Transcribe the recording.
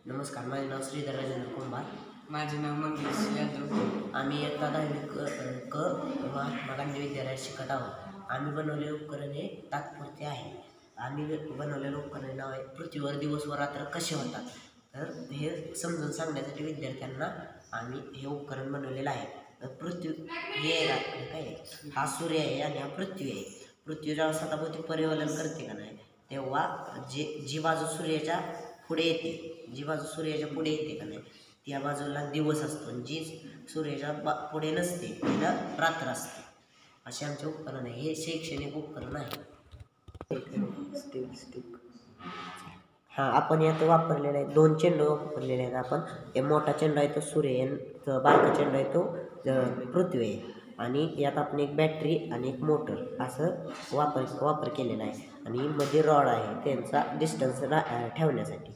नमस्कार, माझे नाव श्रीधर राजेंद्र कुंभार. माझे नाव मंगेश यादव. आम्ही इयत्ता 10वी क महात्मा गांधी विद्यालयात शिकत आहोत. आम्ही बनवलेले उपकरण हे तात्पुरते आहे. आम्ही बनवलेलं उपकरण नाव आहे पृथ्वीवर दिवस व रात्र कसे होतात. तर हे समजून सांगण्यासाठी विद्यार्थ्यांना आम्ही हे उपकरण बनवलेलं आहे. पृथ्वी हे काय हा सूर्य आहे आणि हा पृथ्वी आहे. पृथ्वी जेव्हा स्वतःभोवती परिवलन करते का नाही, तेव्हा जी बाजू सूर्याच्या पुढे येते का नाही, त्या बाजूला दिवस असतो आणि जी सूर्याच्या पुढे नसते तिला रात्र असते. असे आमचे उपकरण आहे. हे शैक्षणिक उपकरण आहे. हां, आपण यात वापरलेले आहे 2 चेंडू वापरलेले आहेत आपण. एक मोठा चेंडू आहे तो सूर्य आहे, बारका चेंडू आहे तो पृथ्वी आहे. आणि यात आपण एक बॅटरी आणि एक मोटर असं वापर केलेला आहे. आणि मध्ये रॉड आहे त्यांचा डिस्टन्स ठेवण्यासाठी.